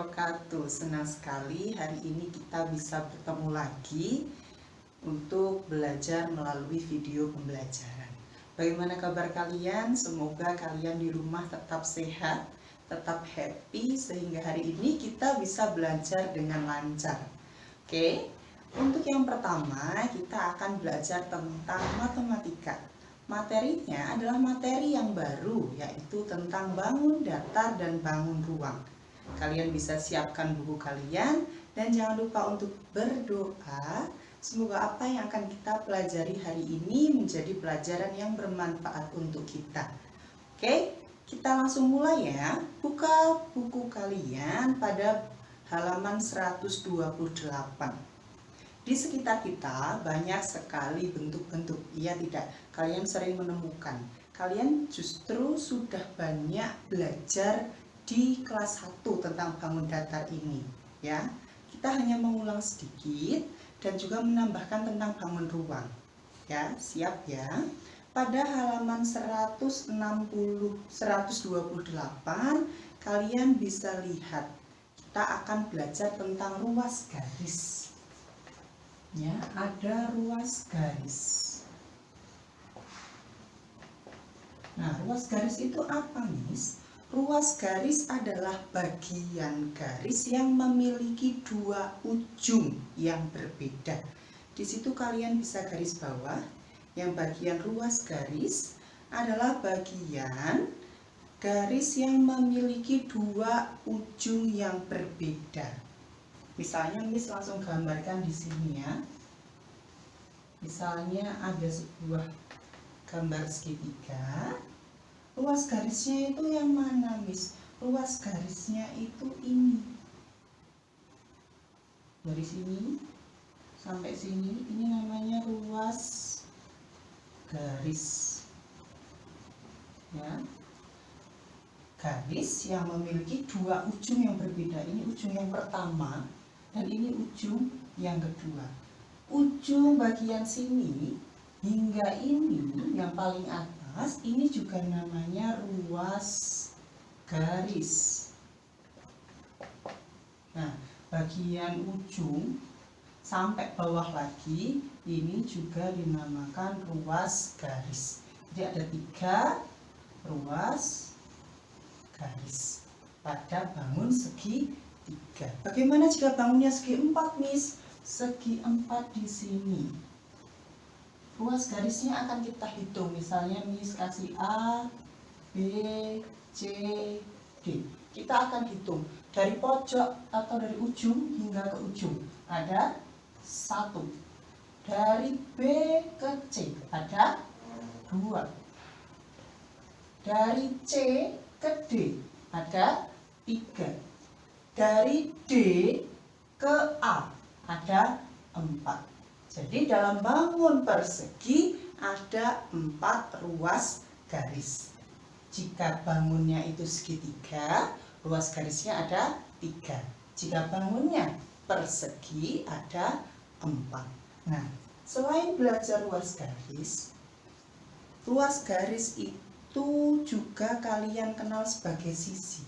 wabarakatuh. Senang sekali hari ini kita bisa bertemu lagi untuk belajar melalui video pembelajaran. Bagaimana kabar kalian? Semoga kalian di rumah tetap sehat, tetap happy, sehingga hari ini kita bisa belajar dengan lancar. Oke, untuk yang pertama kita akan belajar tentang matematika. Materinya adalah materi yang baru, yaitu tentang bangun datar dan bangun ruang. Kalian bisa siapkan buku kalian dan jangan lupa untuk berdoa. Semoga apa yang akan kita pelajari hari ini menjadi pelajaran yang bermanfaat untuk kita. Oke, kita langsung mulai ya. Buka buku kalian pada halaman 128. Di sekitar kita banyak sekali bentuk-bentuk, iya tidak? Kalian sering menemukan. Kalian justru sudah banyak belajar di kelas 1 tentang bangun datar ini, ya. Kita hanya mengulang sedikit dan juga menambahkan tentang bangun ruang. Ya, siap ya. Pada halaman 128 kalian bisa lihat kita akan belajar tentang ruas garis. Ya, ada ruas garis. Nah, ruas garis itu apa, Miss? Ruas garis adalah bagian garis yang memiliki dua ujung yang berbeda. Di situ kalian bisa garis bawah. Yang bagian ruas garis adalah bagian garis yang memiliki dua ujung yang berbeda. Misalnya Miss langsung gambarkan di sini ya. Misalnya ada sebuah gambar segitiga. Ruas garisnya itu yang mana, Miss? Ruas garisnya itu ini. Dari sini sampai sini, ini namanya ruas garis. Ya. Garis yang memiliki dua ujung yang berbeda. Ini ujung yang pertama dan ini ujung yang kedua. Ujung bagian sini hingga ini yang paling atas, ini juga namanya ruas garis. Nah, bagian ujung sampai bawah lagi, ini juga dinamakan ruas garis. Jadi ada 3 ruas garis pada bangun segi 3. Bagaimana jika bangunnya segi 4, Miss? Segi 4 di sini. Ruas garisnya akan kita hitung. Misalnya Miss kasih A, B, C, D. Kita akan hitung dari pojok atau dari ujung hingga ke ujung. Ada 1. Dari B ke C ada 2. Dari C ke D ada 3. Dari D ke A ada 4. Jadi dalam bangun persegi ada 4 ruas garis. Jika bangunnya itu segitiga, ruas garisnya ada 3. Jika bangunnya persegi ada 4. Nah, selain belajar ruas garis itu juga kalian kenal sebagai sisi.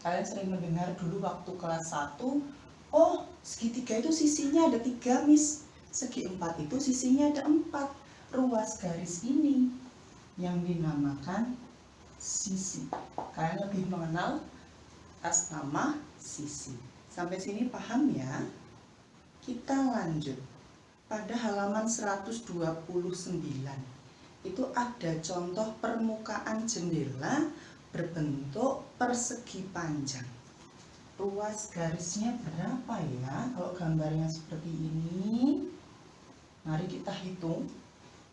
Kalian sering mendengar dulu waktu kelas 1, oh segitiga itu sisinya ada 3, Miss. Segi 4 itu sisinya ada 4. Ruas garis ini yang dinamakan sisi. Kalian lebih mengenal atas nama sisi. Sampai sini paham ya? Kita lanjut. Pada halaman 129 itu ada contoh permukaan jendela berbentuk persegi panjang. Ruas garisnya berapa ya? Kalau gambarnya seperti ini, mari kita hitung.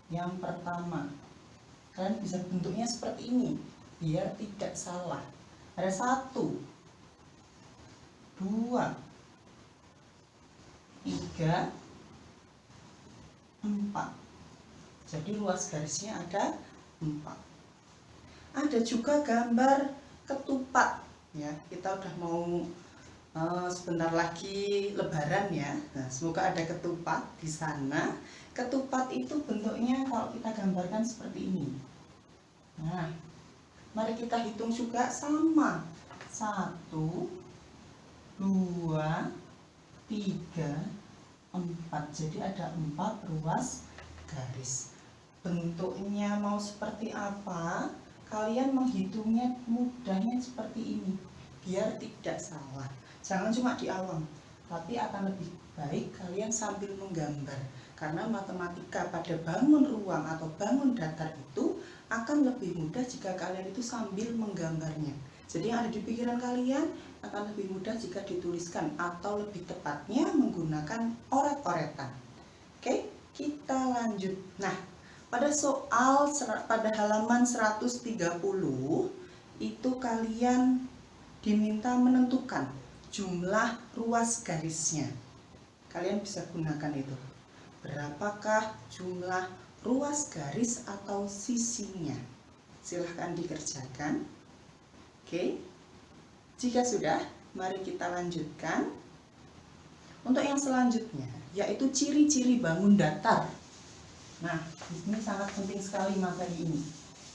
Yang pertama, kalian bisa bentuknya seperti ini biar tidak salah. Ada 1, 2, 3, 4. Jadi ruas garisnya ada 4. Ada juga gambar ketupat ya. Kita udah mau sebentar lagi lebaran ya. Nah, semoga ada ketupat di sana. Ketupat itu bentuknya kalau kita gambarkan seperti ini. Nah, mari kita hitung juga sama. 1, 2, 3, 4. Jadi ada 4 ruas garis. Bentuknya mau seperti apa? Kalian menghitungnya mudahnya seperti ini, biar tidak salah. Jangan cuma di awam, tapi akan lebih baik kalian sambil menggambar. Karena matematika pada bangun ruang atau bangun datar itu akan lebih mudah jika kalian itu sambil menggambarnya. Jadi yang ada di pikiran kalian akan lebih mudah jika dituliskan, atau lebih tepatnya menggunakan oret-oretan. Oke, kita lanjut. Nah, pada pada halaman 130 itu kalian diminta menentukan jumlah ruas garisnya. Kalian bisa gunakan itu. Berapakah jumlah ruas garis atau sisinya? Silahkan dikerjakan. Oke. Jika sudah, mari kita lanjutkan. Untuk yang selanjutnya, yaitu ciri-ciri bangun datar. Nah, ini sangat penting sekali materi ini.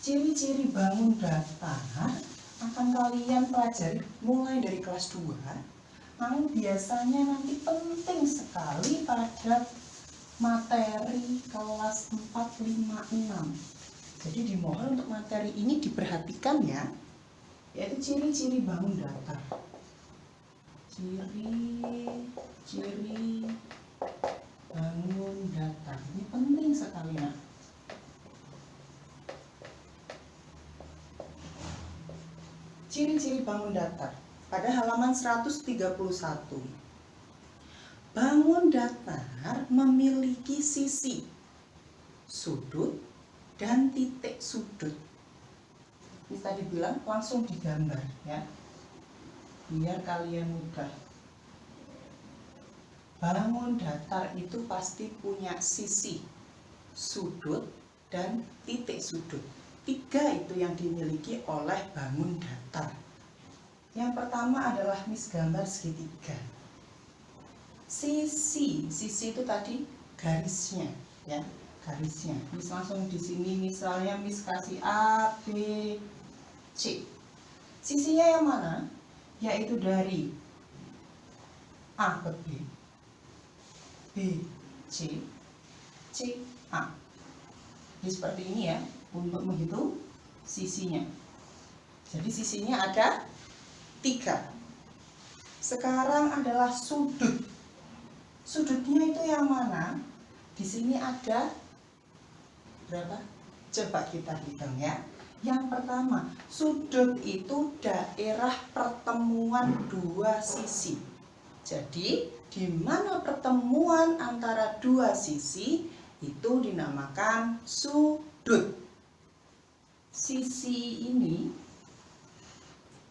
Ciri-ciri bangun datar akan kalian pelajari mulai dari kelas 2, namun biasanya nanti penting sekali pada materi kelas 4, 5, 6. Jadi dimohon untuk materi ini diperhatikan ya, yaitu ciri-ciri bangun datar. Ciri-ciri bangun datar ini penting sekali nak. Ciri-ciri bangun datar pada halaman 131. Bangun datar memiliki sisi, sudut, dan titik sudut. Ini tadi bilang langsung digambar ya, biar kalian mudah. Bangun datar itu pasti punya sisi, sudut, dan titik sudut. 3 itu yang dimiliki oleh bangun datar. Yang pertama adalah Miss gambar segitiga. Sisi itu tadi garisnya ya, garisnya. Miss langsung di sini misalnya Miss kasih A, B, C. Sisinya yang mana? Yaitu dari A ke B, B, C, C, A. Jadi seperti ini ya, untuk menghitung sisinya. Jadi sisinya ada 3. Sekarang adalah sudut. Sudutnya itu yang mana? Di sini ada berapa? Coba kita hitung ya. Yang pertama, sudut itu daerah pertemuan 2 sisi. Jadi, di mana pertemuan antara 2 sisi itu dinamakan sudut. Sisi ini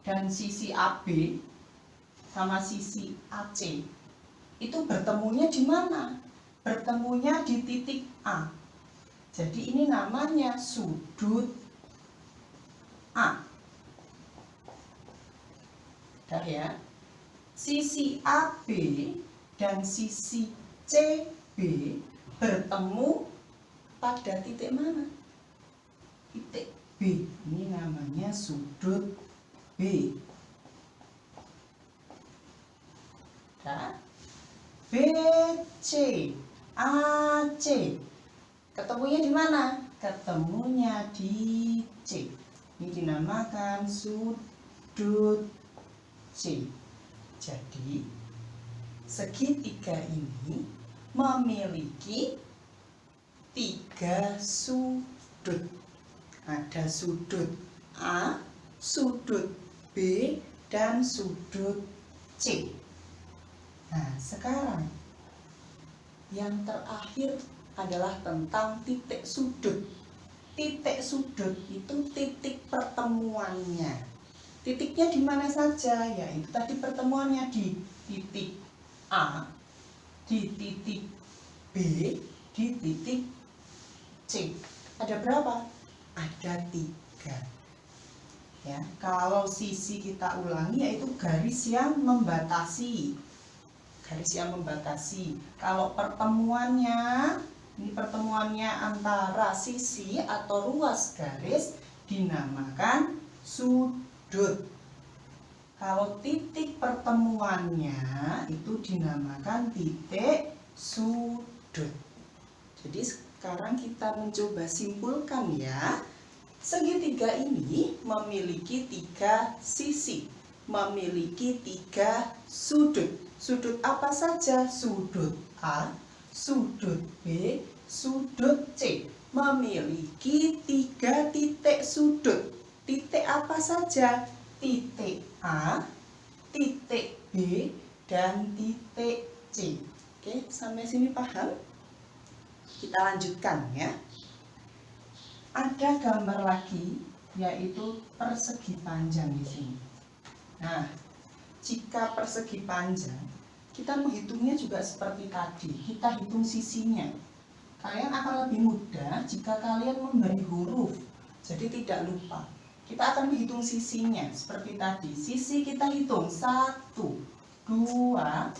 dan sisi AB sama sisi AC itu bertemunya di mana? Bertemunya di titik A. Jadi ini namanya sudut A. Dah ya. Sisi AB dan sisi CB bertemu pada titik mana? Titik B. Ini namanya sudut B. Dah. BC, AC. Ketemunya di mana? Ketemunya di C. Ini dinamakan sudut C. Jadi, segitiga ini memiliki 3 sudut. Ada sudut A, sudut B, dan sudut C. Nah, sekarang yang terakhir adalah tentang titik sudut. Titik sudut itu titik pertemuannya. Titiknya di mana saja? Yaitu tadi pertemuannya di titik A, di titik B, di titik C. Ada berapa? Ada 3. Ya, kalau sisi kita ulangi yaitu garis yang membatasi. Garis yang membatasi. Kalau pertemuannya, ini pertemuannya antara sisi atau ruas garis dinamakan sudut. Kalau titik pertemuannya itu dinamakan titik sudut. Jadi sekarang kita mencoba simpulkan ya. Segitiga ini memiliki 3 sisi, memiliki 3 sudut. Sudut apa saja? Sudut A, sudut B, sudut C. Memiliki 3 titik sudut. Titik apa saja? Titik A, titik B, dan titik C. Oke, sampai sini paham? Kita lanjutkan ya. Ada gambar lagi, yaitu persegi panjang di sini. Nah, jika persegi panjang, kita menghitungnya juga seperti tadi. Kita hitung sisinya. Kalian akan lebih mudah jika kalian memberi huruf, jadi tidak lupa. Kita akan menghitung sisinya seperti tadi. Sisi kita hitung 1, 2,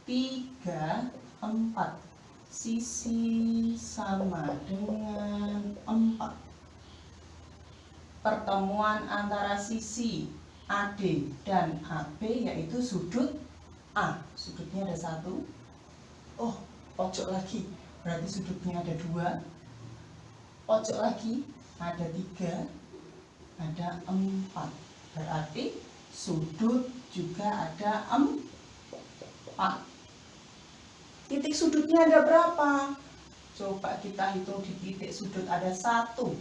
3, 4. Sisi sama dengan 4. Pertemuan antara sisi AD dan AB yaitu sudut A. Sudutnya ada 1. Oh, pojok lagi. Berarti sudutnya ada 2. Pojok lagi ada 3. Ada 4. Berarti sudut juga ada 4. Titik sudutnya ada berapa? Coba kita hitung di titik sudut. Ada 1,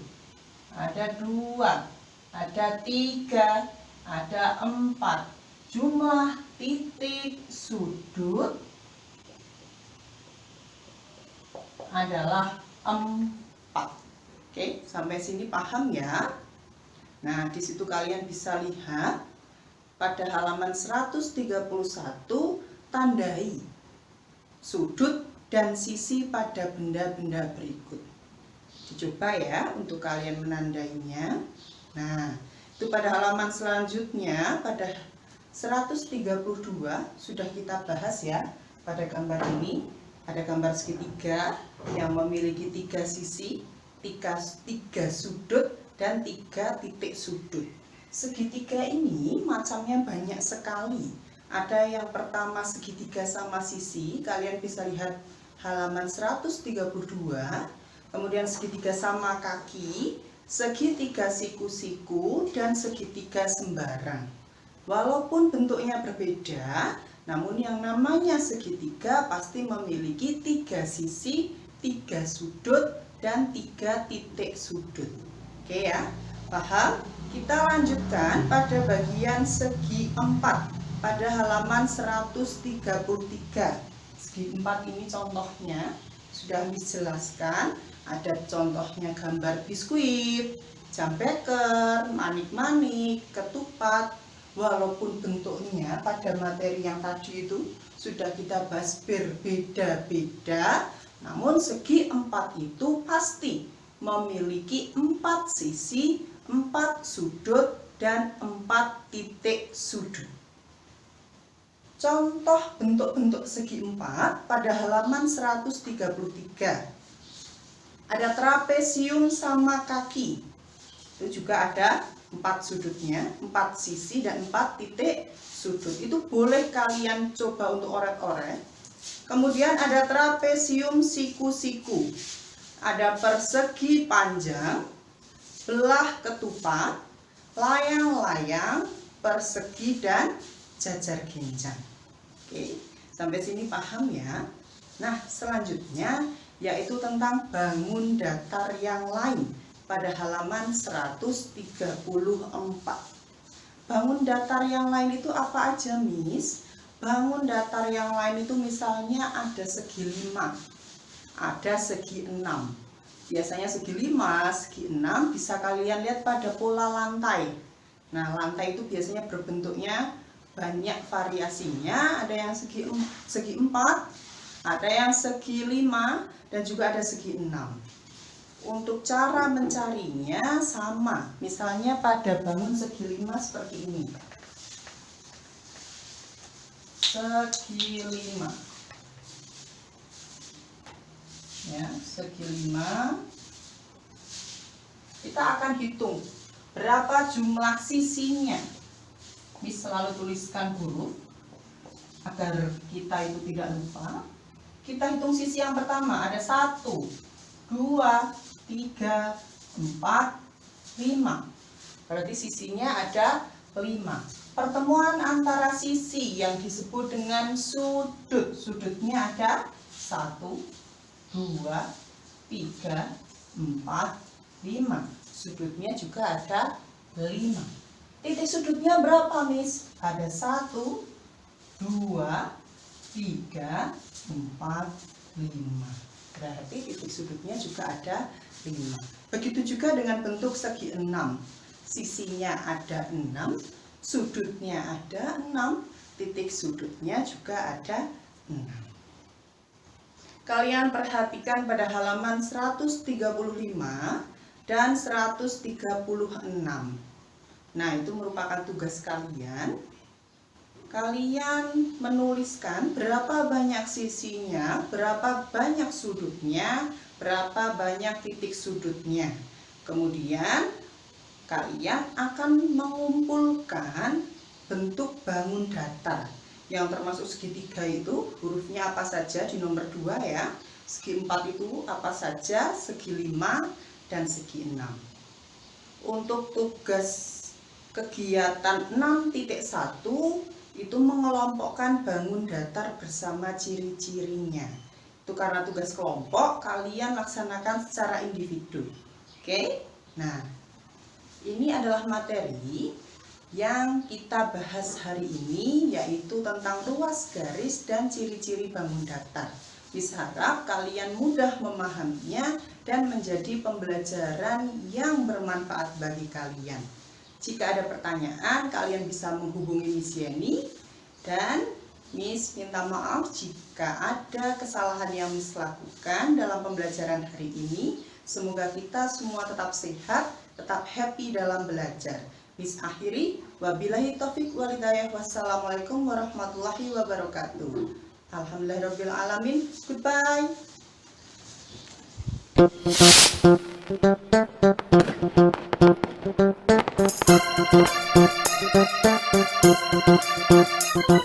ada 2, ada 3, ada 4. Jumlah titik sudut adalah 4. Oke, sampai sini paham ya? Nah, di situ kalian bisa lihat pada halaman 131 tandai sudut dan sisi pada benda-benda berikut. Dicoba ya untuk kalian menandainya. Nah, itu pada halaman selanjutnya pada 132 sudah kita bahas ya. Pada gambar ini ada gambar segitiga yang memiliki 3 sisi, 3 sudut dan 3 titik sudut. Segitiga ini macamnya banyak sekali. Ada yang pertama segitiga sama sisi, kalian bisa lihat halaman 132. Kemudian segitiga sama kaki, segitiga siku-siku, dan segitiga sembarang. Walaupun bentuknya berbeda, namun yang namanya segitiga pasti memiliki 3 sisi, 3 sudut, dan 3 titik sudut. Oke ya, paham? Kita lanjutkan pada bagian segi 4 pada halaman 133. Segi 4 ini contohnya sudah dijelaskan. Ada contohnya gambar biskuit, jam beker, manik-manik, ketupat. Walaupun bentuknya pada materi yang tadi itu sudah kita bahas berbeda-beda, namun segi 4 itu pasti memiliki 4 sisi, 4 sudut, dan 4 titik sudut. Contoh bentuk-bentuk segi 4 pada halaman 133. Ada trapesium sama kaki. Itu juga ada 4 sudutnya, 4 sisi, dan 4 titik sudut. Itu boleh kalian coba untuk oret-oret. Kemudian ada trapesium siku-siku. Ada persegi panjang, belah ketupat, layang-layang, persegi, dan jajar genjang. Oke, sampai sini paham ya? Nah, selanjutnya yaitu tentang bangun datar yang lain pada halaman 134. Bangun datar yang lain itu apa aja, Miss? Bangun datar yang lain itu misalnya ada segi 5, ada segi 6. Biasanya segi 5, segi 6 bisa kalian lihat pada pola lantai. Nah, lantai itu biasanya berbentuknya banyak variasinya. Ada yang segi 4, ada yang segi 5, dan juga ada segi 6. Untuk cara mencarinya sama. Misalnya pada bangun segi 5 seperti ini. Segi 5. Ya, segi 5. Kita akan hitung berapa jumlah sisinya. Miss selalu tuliskan huruf agar kita itu tidak lupa. Kita hitung sisi yang pertama, ada 1, 2, 3, 4, 5. Berarti sisinya ada 5. Pertemuan antara sisi yang disebut dengan sudut. Sudutnya ada 1, 2, 3, 4, 5. Sudutnya juga ada 5. Titik sudutnya berapa, Miss? Ada 1, 2, 3, 4, 5. Berarti titik sudutnya juga ada 5. Begitu juga dengan bentuk segi 6. Sisinya ada 6, sudutnya ada 6, titik sudutnya juga ada 6. Kalian perhatikan pada halaman 135 dan 136. Nah, itu merupakan tugas kalian. Kalian menuliskan berapa banyak sisinya, berapa banyak sudutnya, berapa banyak titik sudutnya. Kemudian kalian akan mengumpulkan bentuk bangun datar yang termasuk segitiga itu hurufnya apa saja di nomor 2 ya. Segi 4 itu apa saja, segi 5 dan segi 6. Untuk tugas kegiatan 6.1 itu mengelompokkan bangun datar bersama ciri-cirinya. Itu karena tugas kelompok, kalian laksanakan secara individu. Oke? Nah, ini adalah materi yang kita bahas hari ini, yaitu tentang ruas garis dan ciri-ciri bangun datar. Bisa harap kalian mudah memahaminya dan menjadi pembelajaran yang bermanfaat bagi kalian. Jika ada pertanyaan, kalian bisa menghubungi Miss Yeni, dan Miss minta maaf jika ada kesalahan yang Miss lakukan dalam pembelajaran hari ini. Semoga kita semua tetap sehat, tetap happy dalam belajar. Miss akhiri, wabillahi taufiq wal hidayah. Wassalamualaikum warahmatullahi wabarakatuh. Alhamdulillahirabbil alamin. Goodbye. Thank you.